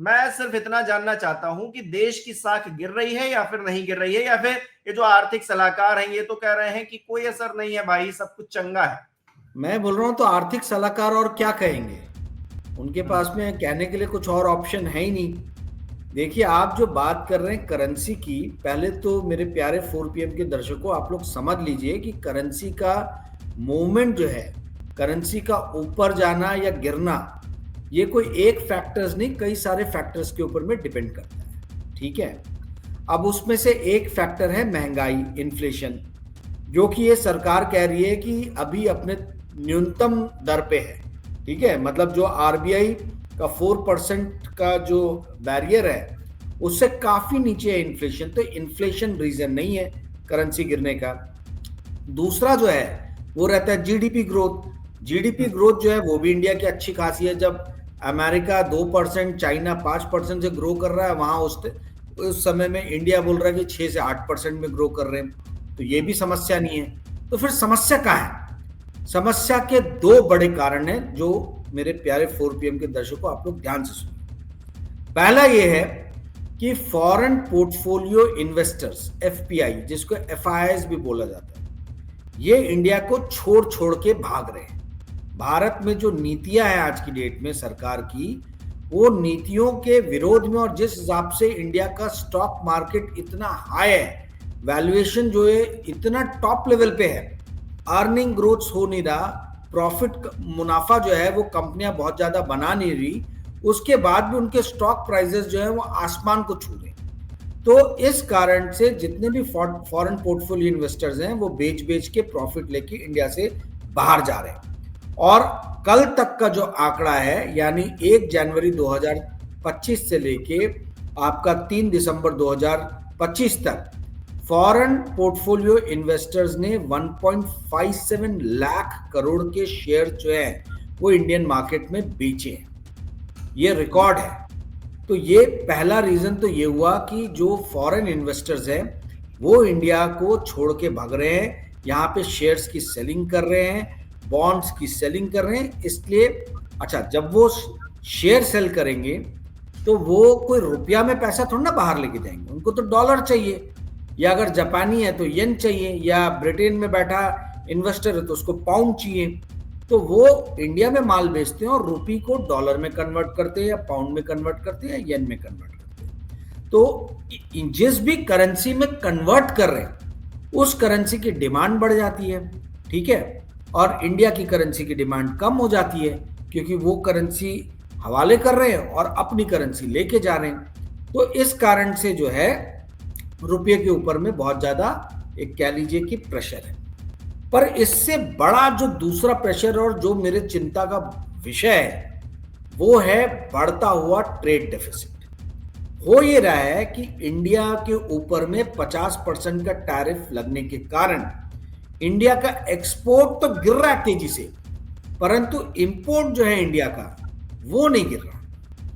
मैं सिर्फ इतना जानना चाहता हूं कि देश की साख गिर रही है या फिर नहीं गिर रही है, या फिर ये जो आर्थिक सलाहकार हैं ये तो कह रहे हैं कि कोई असर नहीं है भाई, सब कुछ चंगा है। मैं बोल रहा हूं तो आर्थिक सलाहकार और क्या कहेंगे, उनके पास में कहने के लिए कुछ और ऑप्शन है ही नहीं। देखिए, आप जो बात कर रहे हैं करेंसी की, पहले तो मेरे प्यारे 4PM के दर्शकों, आप लोग समझ लीजिए कि करेंसी का मूवमेंट जो है, करेंसी का ऊपर जाना या गिरना, ये कोई एक फैक्टर्स नहीं, कई सारे फैक्टर्स के ऊपर में डिपेंड करता है। ठीक है, अब उसमें से एक फैक्टर है महंगाई, इन्फ्लेशन, जो कि ये सरकार कह रही है कि अभी अपने न्यूनतम दर पे है। ठीक है, मतलब जो आरबीआई का 4% का जो बैरियर है उससे काफी नीचे है इन्फ्लेशन, तो इन्फ्लेशन रीजन नहीं है करेंसी गिरने का। दूसरा जो है वो रहता है जीडीपी ग्रोथ। जीडीपी ग्रोथ जो है वो भी इंडिया की अच्छी खासी है। जब अमेरिका 2%, चाइना 5% से ग्रो कर रहा है, वहां उस समय में इंडिया बोल रहा है कि 6 से 8% में ग्रो कर रहे हैं, तो ये भी समस्या नहीं है। तो फिर समस्या कहाँ है? समस्या के दो बड़े कारण हैं जो मेरे प्यारे 4PM के दर्शकों आप लोग ध्यान से सुनिए। पहला ये है कि फॉरेन पोर्टफोलियो इन्वेस्टर्स, एफपीआई, जिसको एफआईआईज भी बोला जाता है, ये इंडिया को छोड़ छोड़ के भाग रहे हैं। भारत में जो नीतियां हैं आज की डेट में सरकार की, वो नीतियों के विरोध में, और जिस हिसाब से इंडिया का स्टॉक मार्केट इतना हाई है, वैल्यूएशन जो है इतना टॉप लेवल पे है, अर्निंग ग्रोथ हो नहीं रहा, प्रॉफिट मुनाफा जो है वो कंपनियां बहुत ज्यादा बना नहीं रही, उसके बाद भी उनके स्टॉक प्राइसेस जो है वो आसमान को छू रहे। तो इस कारण से जितने भी फॉरेन पोर्टफोलियो इन्वेस्टर्स हैं वो बेच बेच के प्रॉफिट लेके इंडिया से बाहर जा रहे हैं। और कल तक का जो आंकड़ा है, यानी 1 जनवरी 2025 से लेके आपका 3 दिसंबर 2025 तक, फॉरेन पोर्टफोलियो इन्वेस्टर्स ने 1.57 लाख करोड़ के शेयर जो है वो इंडियन मार्केट में बेचे हैं। ये रिकॉर्ड है। तो ये पहला रीजन तो ये हुआ कि जो फॉरेन इन्वेस्टर्स हैं वो इंडिया को छोड़ के भाग रहे हैं, यहाँ पे शेयर्स की सेलिंग कर रहे हैं, बॉन्ड्स की सेलिंग कर रहे हैं। इसलिए अच्छा, जब वो शेयर सेल करेंगे तो वो कोई रुपया में पैसा थोड़ा ना बाहर लेके जाएंगे, उनको तो डॉलर चाहिए, या अगर जापानी है तो येन चाहिए, या ब्रिटेन में बैठा इन्वेस्टर है तो उसको पाउंड चाहिए। तो वो इंडिया में माल बेचते हैं और रुपये को डॉलर में कन्वर्ट करते हैं, या पाउंड में कन्वर्ट करते हैं, या येन में कन्वर्ट करते हैं। तो जिस भी करेंसी में कन्वर्ट कर रहे हैं उस करेंसी की डिमांड बढ़ जाती है। ठीक है, और इंडिया की करेंसी की डिमांड कम हो जाती है, क्योंकि वो करेंसी हवाले कर रहे हैं और अपनी करेंसी लेके जा रहे हैं। तो इस कारण से जो है रुपये के ऊपर में बहुत ज्यादा एक कह लीजिए कि प्रेशर है। पर इससे बड़ा जो दूसरा प्रेशर और जो मेरे चिंता का विषय है वो है बढ़ता हुआ ट्रेड डेफिसिट। हो ये रहा है कि इंडिया के ऊपर में 50% का टैरिफ लगने के कारण इंडिया का एक्सपोर्ट तो गिर रहा है तेजी से, परंतु इंपोर्ट जो है इंडिया का वो नहीं गिर रहा।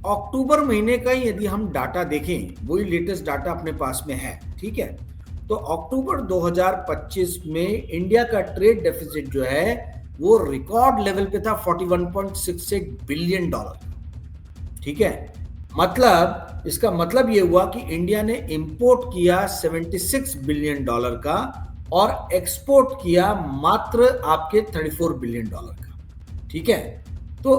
अक्टूबर महीने का यदि हम डाटा देखें, वही लेटेस्ट डाटा अपने पास में है, ठीक है, तो अक्टूबर 2025 में इंडिया का ट्रेड डेफिसिट जो है वो रिकॉर्ड लेवल पे था, $41.68 बिलियन। ठीक है, मतलब इसका मतलब ये हुआ कि इंडिया ने इंपोर्ट किया $76 बिलियन का और एक्सपोर्ट किया मात्र आपके $34 बिलियन का। ठीक है, तो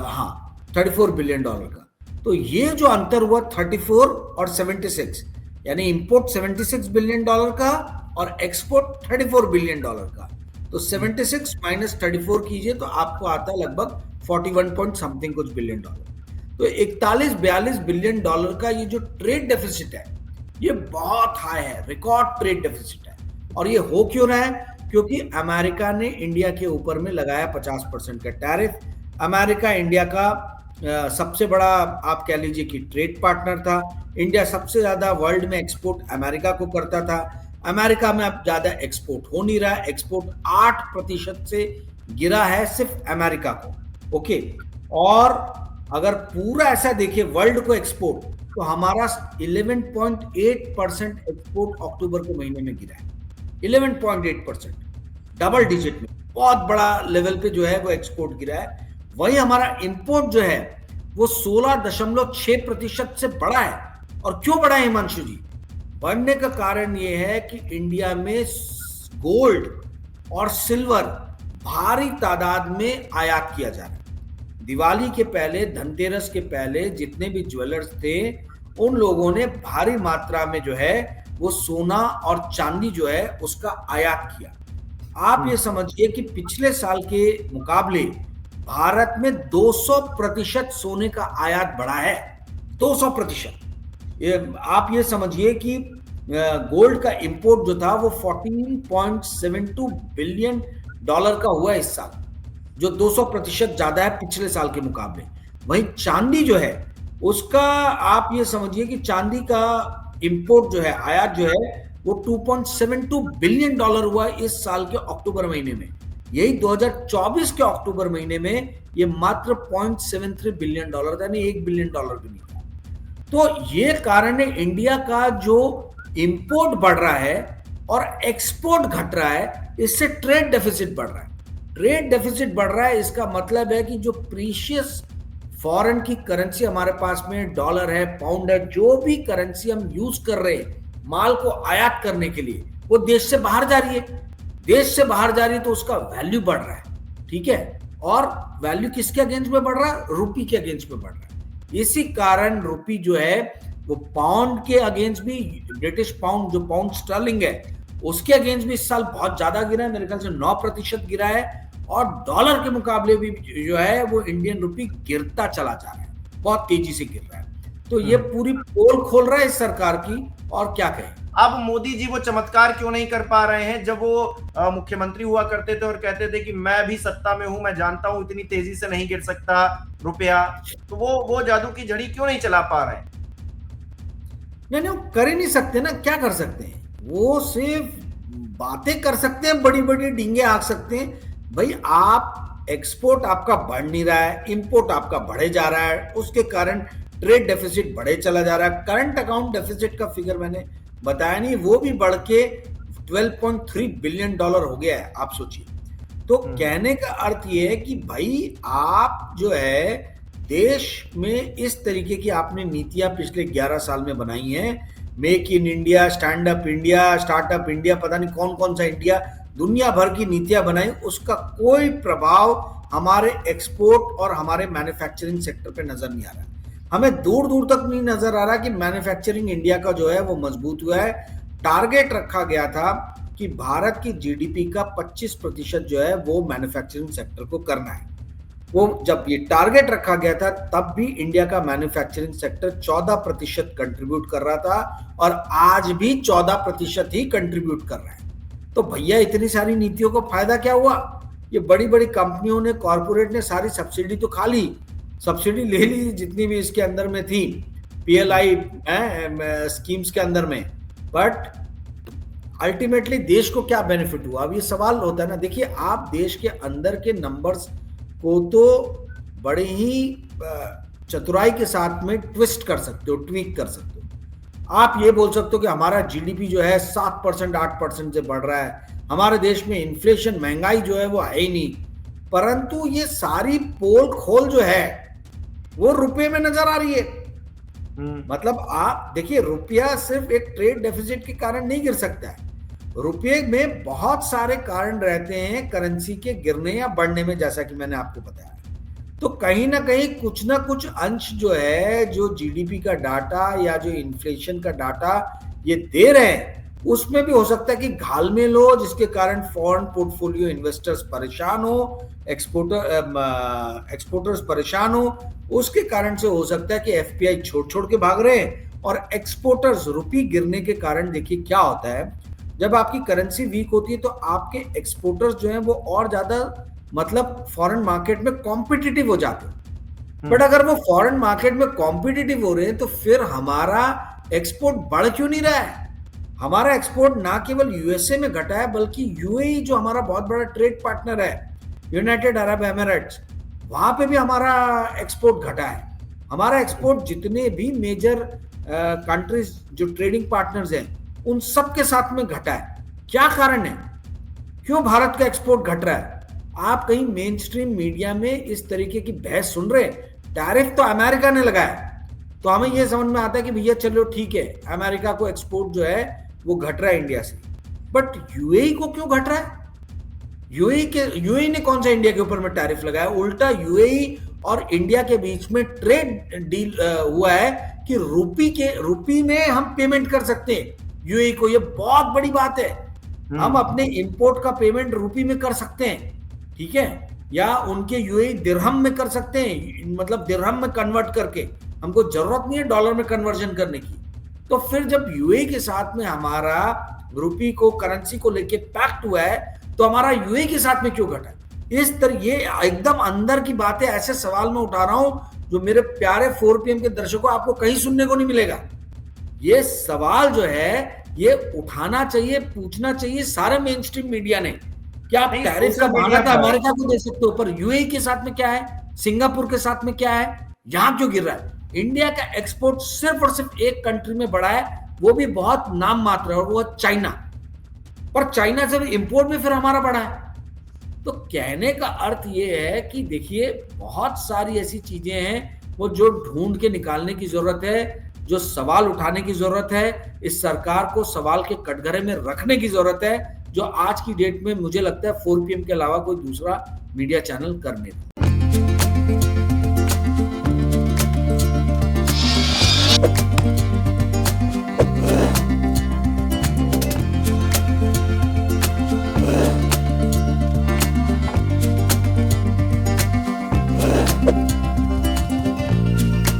हाँ, $34 बिलियन का। तो ये जो अंतर हुआ 34 और 76, यानी इंपोर्ट 76 बिलियन डॉलर का और एक्सपोर्ट 34 बिलियन डॉलर का, तो 76 माइनस 34 कीजिए तो आपको आता है लगभग 41 पॉइंट समथिंग कुछ बिलियन डॉलर। तो 41-42 बिलियन डॉलर का ये जो ट्रेड डेफिसिट है ये बहुत हाई है, रिकॉर्ड ट्रेड डेफिसिट है। और ये हो क्यों रहा है? क्योंकि अमेरिका ने इंडिया के ऊपर में लगाया 50% का टैरिफ। अमेरिका इंडिया का सबसे बड़ा आप कह लीजिए कि ट्रेड पार्टनर था। इंडिया सबसे ज्यादा वर्ल्ड में एक्सपोर्ट अमेरिका को करता था। अमेरिका में अब ज्यादा एक्सपोर्ट हो नहीं रहा है, एक्सपोर्ट 8% से गिरा है सिर्फ अमेरिका को। ओके, और अगर पूरा ऐसा देखिए वर्ल्ड को एक्सपोर्ट, तो हमारा 11.8% एक्सपोर्ट अक्टूबर के महीने में गिरा है। 11.8%, डबल डिजिट में, बहुत बड़ा लेवल पे जो है वो एक्सपोर्ट गिरा है। वही हमारा इंपोर्ट जो है वो 16.6% से बढ़ा है। और क्यों बढ़ा है हिमांशु जी? बढ़ने का कारण ये है कि इंडिया में गोल्ड और सिल्वर भारी तादाद में आयात किया जा रहा है। दिवाली के पहले, धनतेरस के पहले जितने भी ज्वेलर्स थे उन लोगों ने भारी मात्रा में जो है वो सोना और चांदी जो है उसका आयात किया। आप ये समझिए कि पिछले साल के मुकाबले भारत में 200% सोने का आयात बढ़ा है। 200%। आप ये समझिए कि गोल्ड का इंपोर्ट जो था वो $14.72 बिलियन का हुआ इस साल, जो 200% ज्यादा है पिछले साल के मुकाबले। वहीं चांदी जो है उसका आप ये समझिए कि चांदी का इंपोर्ट जो है, आयात जो है वो $2.72 बिलियन हुआ इस साल के अक्टूबर महीने में। यही 2024 के अक्टूबर महीने में ये मात्र $0.73 बिलियन था, यानी $1 बिलियन भी नहीं था। तो ये कारण है इंडिया का जो इंपोर्ट बढ़ रहा है और एक्सपोर्ट घट रहा है, इससे ट्रेड डेफिसिट बढ़ रहा है। ट्रेड डेफिसिट बढ़ रहा है, इसका मतलब है कि जो प्रीशियस फॉरेन की करेंसी हमारे पास में, डॉलर है, पाउंड है, जो भी करेंसी हम यूज कर रहे हैं माल को आयात करने के लिए, वो देश से बाहर जा रही है। देश से बाहर जा रही है तो उसका वैल्यू बढ़ रहा है, ठीक है। और वैल्यू किसके अगेंस्ट में बढ़ रहा है? रुपी के अगेंस्ट में बढ़ रहा है। इसी कारण रुपी जो है वो पाउंड के अगेंस्ट भी, ब्रिटिश पाउंड जो पाउंड स्टर्लिंग है उसके अगेंस्ट भी इस साल बहुत ज्यादा गिरा है, मेरे ख्याल से 9% गिरा है। और डॉलर के मुकाबले भी जो है वो इंडियन रुपी गिरता चला जा रहा है, बहुत तेजी से गिर रहा है। तो ये पूरी पोल खोल रहा है इस सरकार की। और क्या कहें, अब मोदी जी वो चमत्कार क्यों नहीं कर पा रहे हैं? जब वो मुख्यमंत्री हुआ करते थे और कहते थे कि मैं भी सत्ता में हूं, मैं जानता हूं इतनी तेजी से नहीं गिर सकता रुपया, तो वो जादू की झड़ी क्यों नहीं चला पा रहे हैं? नहीं, वो कर ही नहीं सकते ना। क्या कर सकते हैं? वो सिर्फ बातें कर सकते हैं, बड़ी बड़ी डींगे हाँक सकते हैं। भाई, आप एक्सपोर्ट आपका बढ़ नहीं रहा है, इंपोर्ट आपका बढ़े जा रहा है, उसके कारण ट्रेड डेफिसिट बढ़े चला जा रहा है। करंट अकाउंट डेफिसिट का फिगर मैंने बताया नहीं, वो भी बढ़ के $12.3 बिलियन हो गया है, आप सोचिए। तो कहने का अर्थ ये है कि भाई आप जो है देश में इस तरीके की आपने नीतियां पिछले 11 साल में बनाई हैं, make in India, stand up India, startup India, पता नहीं कौन कौन सा इंडिया, दुनिया भर की नीतियां बनाई, उसका कोई प्रभाव हमारे एक्सपोर्ट और हमारे मैन्युफैक्चरिंग सेक्टर पे नजर नहीं आ रहा। हमें दूर दूर तक नहीं नजर आ रहा कि मैन्युफैक्चरिंग इंडिया का जो है वो मजबूत हुआ है। टारगेट रखा गया था कि भारत की जीडीपी का 25% जो है वो मैन्युफैक्चरिंग सेक्टर को करना है। वो जब ये टारगेट रखा गया था तब भी इंडिया का मैन्युफैक्चरिंग सेक्टर 14% कंट्रीब्यूट कर रहा था, और आज भी 14% ही कंट्रीब्यूट कर रहा है। तो भैया इतनी सारी नीतियों को फायदा क्या हुआ? ये बड़ी बड़ी कंपनियों ने, कॉर्पोरेट ने सारी सब्सिडी तो खा ली, सब्सिडी ले ली जितनी भी इसके अंदर में थी, पीएलआई स्कीम्स के अंदर में, बट अल्टीमेटली देश को क्या बेनिफिट हुआ? अब ये सवाल होता है ना। देखिए, आप देश के अंदर के नंबर्स को तो बड़े ही चतुराई के साथ में ट्विस्ट कर सकते हो, ट्वीक कर सकते हो। आप ये बोल सकते हो कि हमारा जीडीपी जो है 7% 8% से बढ़ रहा है, हमारे देश में इन्फ्लेशन, महंगाई जो है वो है ही नहीं, परंतु ये सारी पोल खोल जो है वो रुपए में नजर आ रही है। मतलब आप देखिए, रुपया सिर्फ एक ट्रेड डेफिसिट के कारण नहीं गिर सकता है। रुपये में बहुत सारे कारण रहते हैं करेंसी के गिरने या बढ़ने में, जैसा कि मैंने आपको बताया। तो कहीं ना कहीं कुछ ना कुछ अंश जो है, जो जीडीपी का डाटा या जो इन्फ्लेशन का डाटा ये दे रहे हैं, उसमें भी हो सकता है कि घालमेल हो, जिसके कारण फॉरेन पोर्टफोलियो इन्वेस्टर्स परेशान हो, एक्सपोर्टर्स परेशान हो। उसके कारण से हो सकता है कि एफपीआई छोड़ छोड़ के भाग रहे हैं, और एक्सपोर्टर्स, रुपी गिरने के कारण देखिए क्या होता है, जब आपकी करेंसी वीक होती है तो आपके एक्सपोर्टर्स जो हैं वो और ज्यादा, मतलब फॉरेन मार्केट में कॉम्पिटिटिव हो जाते हैं। बट अगर वो फॉरेन मार्केट में कॉम्पिटिटिव हो रहे हैं तो फिर हमारा एक्सपोर्ट बढ़ क्यों नहीं रहा है? हमारा एक्सपोर्ट ना केवल यूएसए में घटा है, बल्कि यूएई जो हमारा बहुत बड़ा ट्रेड पार्टनर है, यूनाइटेड अरब एमिरेट्स, वहां पे भी हमारा एक्सपोर्ट घटा है। हमारा एक्सपोर्ट जितने भी मेजर कंट्रीज जो ट्रेडिंग पार्टनर्स हैं उन सब के साथ में घटा है। क्या कारण है? क्यों भारत का एक्सपोर्ट घट रहा है? आप कहीं मेन स्ट्रीम मीडिया में इस तरीके की बहस सुन रहे हैं? टैरिफ तो अमेरिका ने लगाया, तो हमें यह समझ में आता है कि भैया चलो ठीक है, अमेरिका को एक्सपोर्ट जो है वो घट रहा है इंडिया से, बट यूएई को क्यों घट रहा है? यूएई ने कौन सा इंडिया के ऊपर में टैरिफ लगाया? उल्टा यूएई और इंडिया के बीच में ट्रेड डील हुआ है कि रुपी में हम पेमेंट कर सकते हैं यूएई को। ये बहुत बड़ी बात है, हम अपने इंपोर्ट का पेमेंट रुपी में कर सकते हैं, ठीक है, या उनके यूएई दिरहम में कर सकते हैं, मतलब दिरहम में कन्वर्ट करके, हमको जरूरत नहीं है डॉलर में कन्वर्जन करने की। तो फिर जब यूएई के साथ में हमारा रुपी को करेंसी को लेके पैक्ट हुआ है, तो हमारा यूएई के साथ में क्यों घटा? इस तरह ये एकदम अंदर की बातें, ऐसे सवाल मैं उठा रहा हूं जो मेरे प्यारे 4PM के दर्शकों आपको कहीं सुनने को नहीं मिलेगा। ये सवाल जो है ये उठाना चाहिए, पूछना चाहिए सारे मेन स्ट्रीम मीडिया ने। क्या आप टैरिफ का बहाना तो अमेरिका को दे सकते हो, पर यूएई के साथ में क्या है, सिंगापुर के साथ में क्या है, यहां क्यों गिर रहा है? इंडिया का एक्सपोर्ट सिर्फ और सिर्फ एक कंट्री में बढ़ा है, वो भी बहुत नाम मात्र है, और वो है चाइना। पर चाइना से इंपोर्ट में फिर हमारा बढ़ा है। तो कहने का अर्थ ये है कि देखिए बहुत सारी ऐसी चीजें हैं वो जो ढूंढ के निकालने की जरूरत है, जो सवाल उठाने की जरूरत है, इस सरकार को सवाल के कटघरे में रखने की जरूरत है, जो आज की डेट में मुझे लगता है 4PM के अलावा कोई दूसरा मीडिया चैनल कर नहीं रहा।